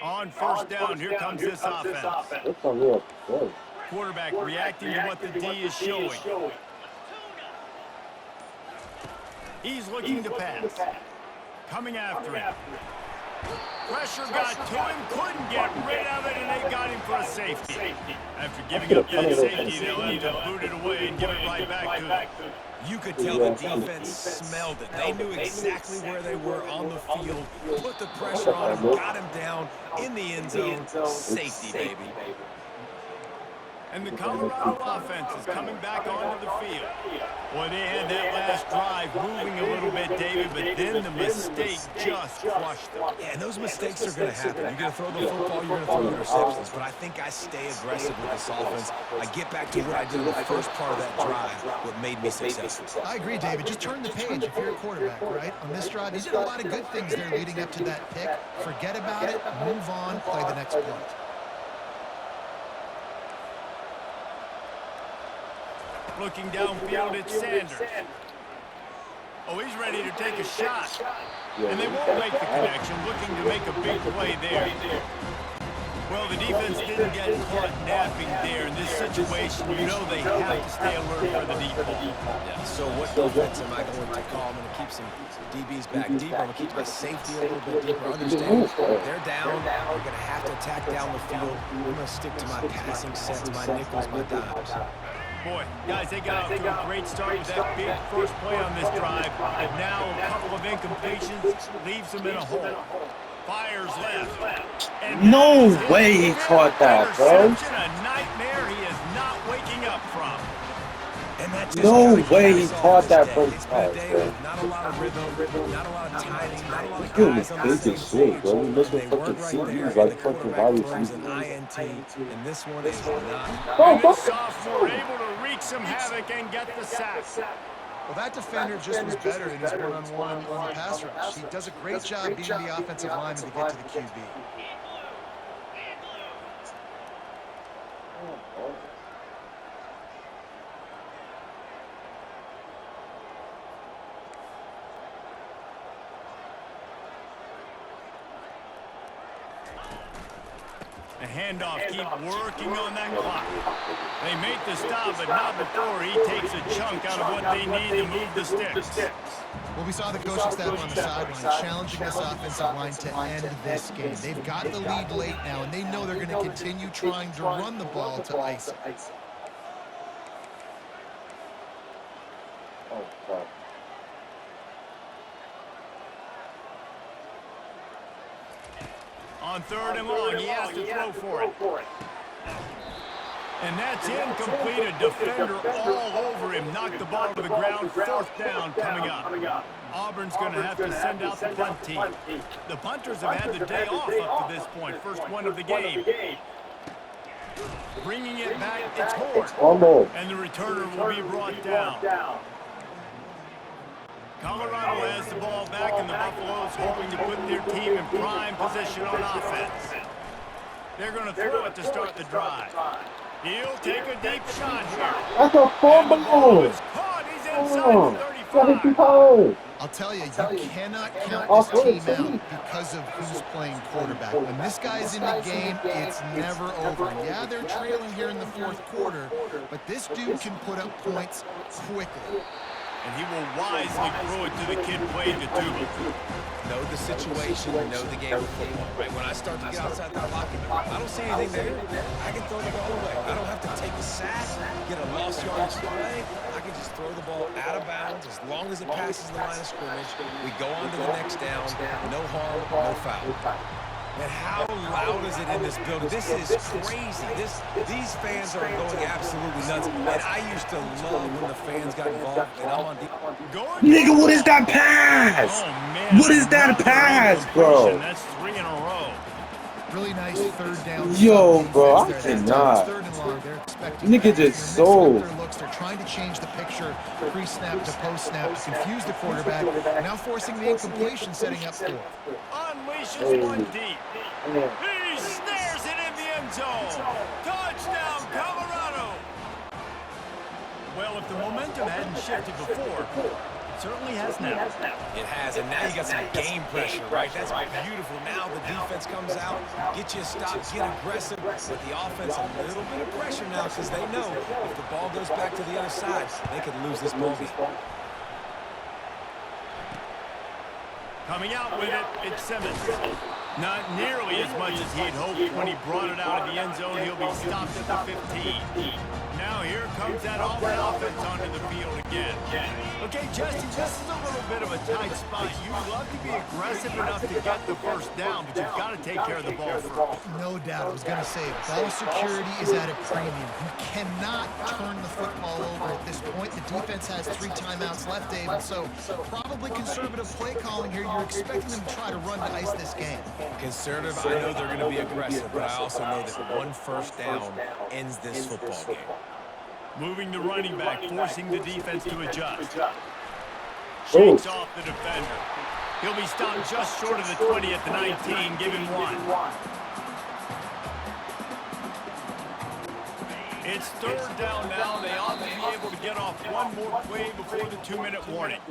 On first down, here comes this offense. Quarterback reacting to what the D is showing. He's looking to pass. Coming after him. Pressure got to him, couldn't get rid of it, and they got him for a safety. After giving up that safety, they'll have to boot it away and give it right back to him. You could tell the defense smelled it. They knew exactly where they were on the field, put the pressure on him, got him down in the end zone. Safety, baby. And the Colorado offense is coming back onto the field. Boy, they had that last drive moving a little bit, David, but then the mistake just crushed them. Yeah, and those mistakes are going to happen. You're going to throw the football, you're going to throw interceptions, but I think I stay aggressive with this offense. I get back to what I did in the first part of that drive, what made me successful. I agree, David. Just turn the page if you're a quarterback, right? On this drive, you did a lot of good things there leading up to that pick. Forget about it, move on, play the next play. Looking downfield at Sanders. Oh, he's ready to take a shot. And they won't make the connection, looking to make a big play there. Well, the defense didn't get caught napping there. In this situation, you know they have to stay alert for the deep ball. Yeah, so what defense am I going to call? I'm going to keep some DBs back deeper. I'm going to keep my safety a little bit deeper. Understand, they're down. We're going to have to attack down the field. I'm going to stick to my passing sets, my nickels, my dimes. Boy, guys, they got off to a great start with that big first play on this drive. But now a couple of incompletions leaves them in a hole. Fires left. And no way he caught that, bro. A nightmare he is not waking up from. And that just no way he caught that first It's pass, been a day bro. with not a lot of rhythm, not a lot of timing, not a lot of Dude, guys on the big same as shit, page. bro. We missing They fucking weren't right CDs there, like and the fucking quarterback wide throws an receivers. INT, and this one is not. And this sophomore able to wreak some havoc and get the sack. Well, that defender just was better in his one-on-one on the pass rush. He does a great job beating the offensive lineman to get to the QB. The handoff, keep working on that clock. They make the stop, but not before he takes a chunk out of what they need to move the sticks. Well, we saw the coaching staff on the sideline challenging this offensive line to end this game. They've got the lead late now, and they know they're going to continue trying to run the ball to ice it. Oh, fuck. On third and long, he has to throw for it. And that's incomplete. A defender all over him. Knocked the ball to the ground. Fourth down coming up. Auburn's going to have to send out the punt team. The punters have had the day off up to this point. First one of the game. Bringing it back, it's Horn. And the returner will be brought down. Colorado has the ball back, and the Buffaloes hoping to put their team in prime position on offense. They're going to throw it to start the drive. He'll take a deep shot here. That's a fumble! He's inside the 35. I'll tell you, you cannot count this team out because of who's playing quarterback. When this guy's in the game, it's never over. Yeah, they're trailing here in the fourth quarter, but this dude can put up points quickly. And he will wisely throw it to the kid playing the tuba. Know the situation, know the game of football, right? When I start to get outside the pocket, I don't see anything there. I can throw the ball away. I don't have to take a sack, get a lost yardage play. I can just throw the ball out of bounds as long as it passes the line of scrimmage. We go on to the next down. No harm, no foul. And how loud is it in this building? This is crazy. These fans are going absolutely nuts. And I used to love when the fans got involved. And I'm on Nigga, what is that pass? Oh, man. What is that pass, bro? That's 3 in a row. Really nice third down. Yo, bro, I defense there. cannot. Third and long. They're expecting Nigga that. just They're mixing sold. up their looks. They're trying to change the picture pre-snap to post-snap to confuse the quarterback. Now forcing the incompletion, setting up fourth. Unleashes one deep. He snares it in the end zone. Touchdown, Colorado. Well, if the momentum hadn't shifted before, certainly has now. It has, and now you got some game pressure, right? That's beautiful. Now the defense comes out, get you a stop, get aggressive. But the offense, a little bit of pressure now because they know if the ball goes back to the other side, they could lose this ball game. Coming out with it, it's Simmons. Not nearly as much as he'd hoped when he brought it out of the end zone. He'll be stopped at the 15. Now here comes that Auburn offense onto the field again. Okay, Jesse, this is a little bit of a tight spot. You'd love to be aggressive enough to get the first down, but you've got to take care of the ball first. No doubt. I was going to say, ball security is at a premium. You cannot turn the football over at this point. The defense has 3 timeouts left, David, so probably conservative play calling here. You're expecting them to try to run to ice this game. Conservative, I know they're going to be aggressive, but I also know that 1 first down ends this football game. Moving the running back, forcing the defense to adjust. Shakes off the defender. He'll be stopped just short of the 20 at the 19, give him 1. It's 3rd down now. They ought to be able to get off one more play before the 2-minute warning.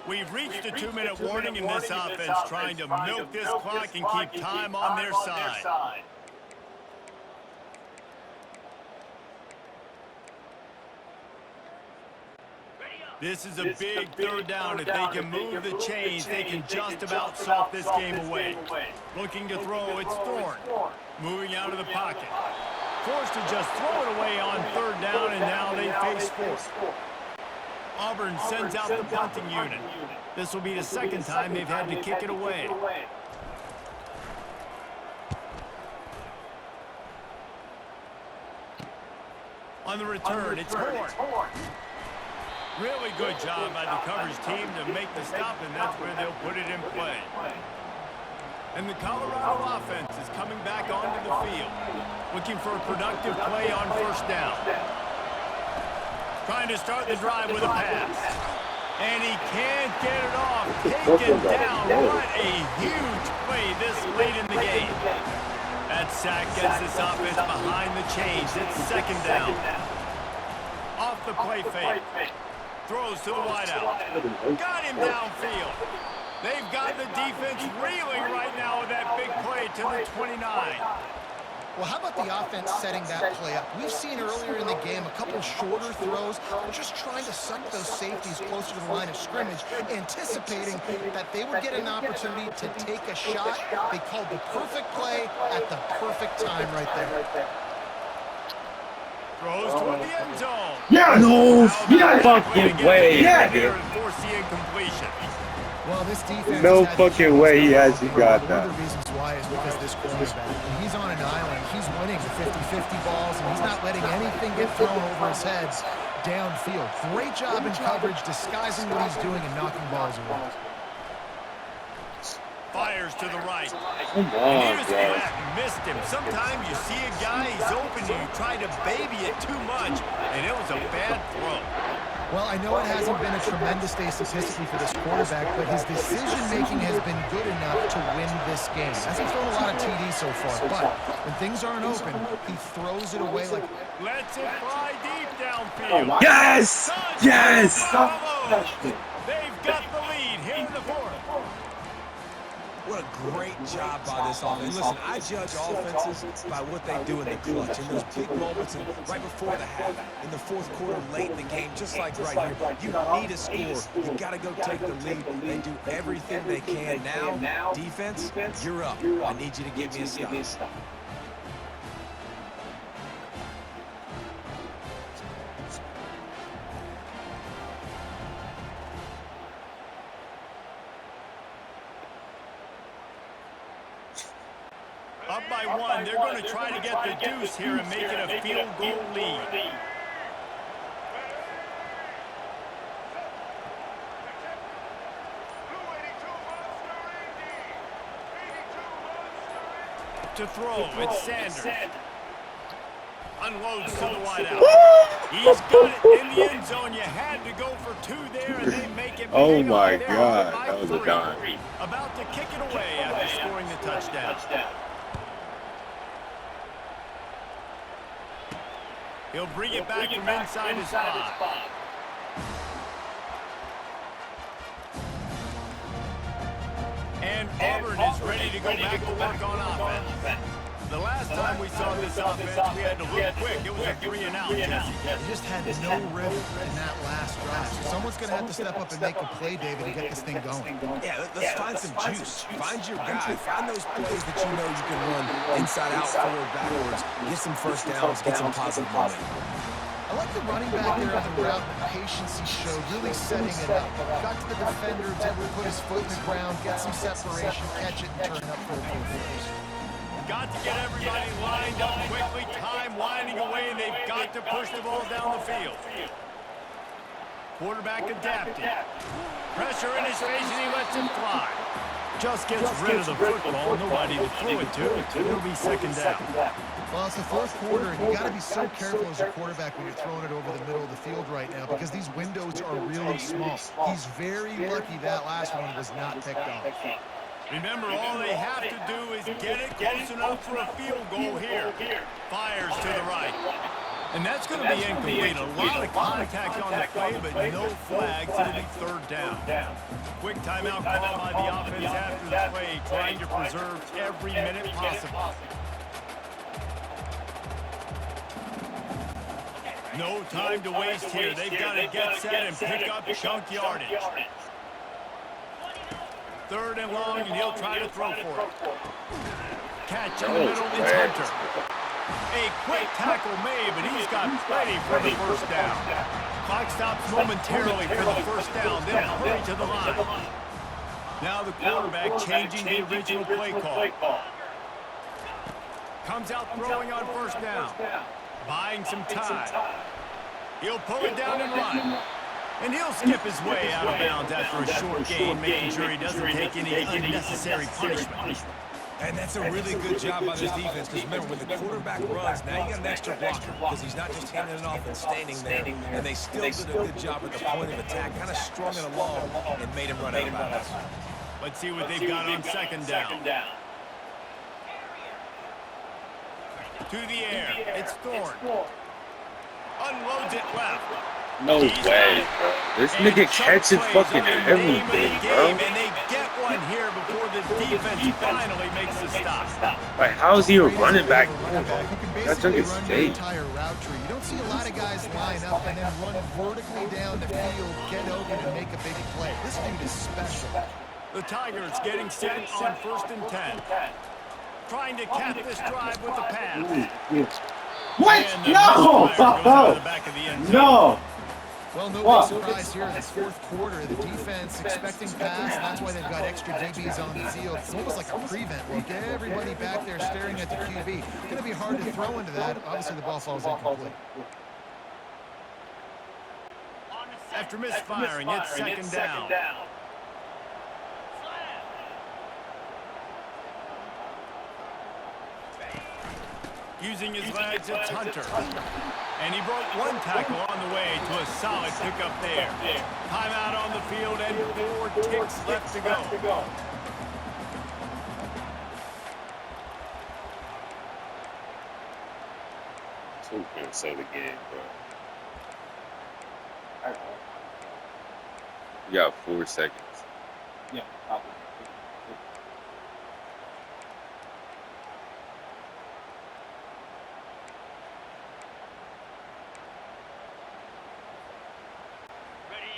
We've reached the 2-minute warning in this offense, trying to milk this clock and keep time on their side. This is a big 3rd down. If they can move the chains, they can just about salt this game away. Looking to throw, it's Thorne. Moving out of the pocket. Forced to just throw it away on 3rd down, and now they face 4th. Auburn sends out the punting unit. This will be the 2nd time they've had to kick it away. On the return, it's Horn. Really good job by the coverage team to make the stop, and that's where they'll put it in play. And the Colorado offense is coming back onto the field, looking for a productive play on 1st down. Trying to start the drive with a pass. And he can't get it off. Taken down. What a huge play this late in the game. That sack gets this offense behind the chains. It's 2nd down. Off the play fake. Throws to the wideout. Got him downfield. They've got the defense reeling right now with that big play to the 29. Well, how about the offense setting that play up? We've seen earlier in the game a couple shorter throws. They're just trying to suck those safeties closer to the line of scrimmage, anticipating that they would get an opportunity to take a shot. They called the perfect play at the perfect time right there. Throws toward the end zone. Yeah, no fucking way. Yeah, dude. Force the incompletion. Well, this defense No fucking way he actually got that. One of the reasons why is because this quarterback, when he's on an island, he's winning the 50-50 balls, and he's not letting anything get thrown over his head downfield. Great job in coverage, disguising what he's doing and knocking balls away. Fires to the right. Come And he on, was bro. flat and missed him. Sometimes you see a guy, he's open, and you try to baby it too much, and it was a bad throw. Well, I know it hasn't been a tremendous day statistically for this quarterback, but his decision-making has been good enough to win this game. Hasn't thrown a lot of TDs so far, but when things aren't open, he throws it away like... Lets it fly deep downfield. Yes! Yes! They've got the lead here in the 4th. What a great job by this offense. Listen, I judge offenses by what they do in the clutch, in those big moments, and right before the half, in the 4th quarter, late in the game, just like right here. You need a score. You got to go take the lead. They do everything they can. Now, defense, you're up. I need you to give me a stop. Up by 1, they're going to try to get the deuce here and make it a field goal lead. To throw, it's Sanders. Unloads to the wideout. He's got it in the end zone. You had to go for 2 there, and they make it. Oh my They're God, by that was a 3. dime. About to kick it away after scoring the touchdown. He'll bring it back from inside his 5. And Auburn is ready to go back to work on offense. The last time we saw this offense, we had to look quick. It was a 3-and-out, Jesse. They just had no rhythm in that last drive. So someone's going to have to step up and make a play, David, and get this thing going. Yeah, let's find some juice. Find your guy. Find those plays that you know you can run inside out, forward, backwards. Get some first downs. Get some positive momentum. I like the running back there on the route and the patience he showed, really setting it up. Got to the defender, was able to put his foot in the ground, get some separation, catch it, and turn it up for a full finish. Got to get everybody lined up quickly. Time winding away, and they've got to push the ball down the field. Quarterback adapting. Pressure in his face, and he lets it fly. Just gets rid of the football. Nobody to throw it to. It'll be second down. Well, it's the fourth quarter, and you got to be so careful as a quarterback when you're throwing it over the middle of the field right now because these windows are really small. He's very lucky that last one was not picked off. Remember, all they have to do is get it close enough for a field goal here. Fires to the right. And that's going to be incomplete. A lot of contact on the play, but no flags. It'll be third down. Quick timeout call by the offense after the play, trying to preserve every minute possible. No time to waste here. They've got to get set and pick up chunk yardage. Third and long, and he'll try to throw for it. Catch in the middle, it's Hunter. A quick tackle made, but he's got plenty for the first down. Clock stops momentarily for the first down, then hurry to the line. Now the quarterback changing the original play call. Comes out throwing on first down. Buying some time. He'll pull it down and run. And he'll skip his way out of bounds after a short gain, making sure he doesn't take any unnecessary punishment. And that's a really good job by this defense because remember, when the quarterback runs, now you got an extra blocker because he's not just handing it off and standing there. And they still did a good job at the point of attack, kind of strung it along and made him run out of bounds. Let's see what they've got on second down. To the air, it's Thorne. Unloads it left. No way. This nigga catches fucking everything, bro. And they get one here before the defense finally makes the stop. Like, how is he a running back? That's That you took can his basically run your stage. entire route tree. You don't see a lot of guys line up and then run vertically down the field, get open, and make a big play. This dude is special. The Tigers getting set on 1st and 10. Trying to cap this drive with the pass. What? And the No! misfire goes out of the back of the end zone. No! Well, no big surprise here in this fourth quarter. The defense expecting pass, and that's why they've got extra DBs on the field. It's almost like a prevent look. Everybody back there staring at the QB. It's going to be hard to throw into that. Obviously, the ball falls incomplete. After misfiring, it's second down. Using his legs, it's Hunter. And he broke one tackle on the way to a solid pickup there. Timeout on the field and 4 ticks left to go. Who can say the game, bro? You got 4 seconds. Yeah.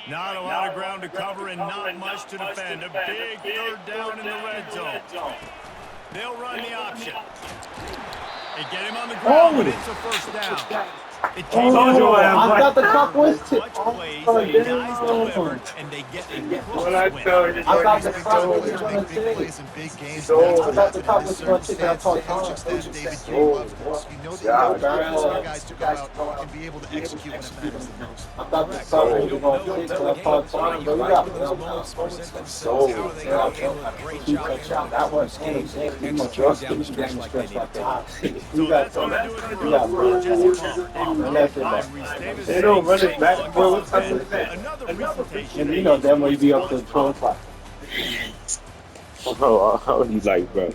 Not a lot of ground to cover and not much to defend. A big third down in the red zone. They'll run the option. They get him on the ground, but it's a first down. It came I got the top listed. much plays, guys delivered, and they get a close win. I thought the top was Players going make to big say. plays in big games. So, That's I what thought the happened top in this was going to say that circumstance. I Coach thought extends David King Oh, loves this. You know that yeah, your bro. guys to go out and be able to execute when it matters the most. I thought the top was going to say that I thought Tom, but we got so, that was he must just be stretch like that. So that's going to do it for us. For Jesse Plum. They don't run it back, bro. What's up with that? Another presentation. And you know, them way be up to 12 o'clock. Bro, I was like, bro.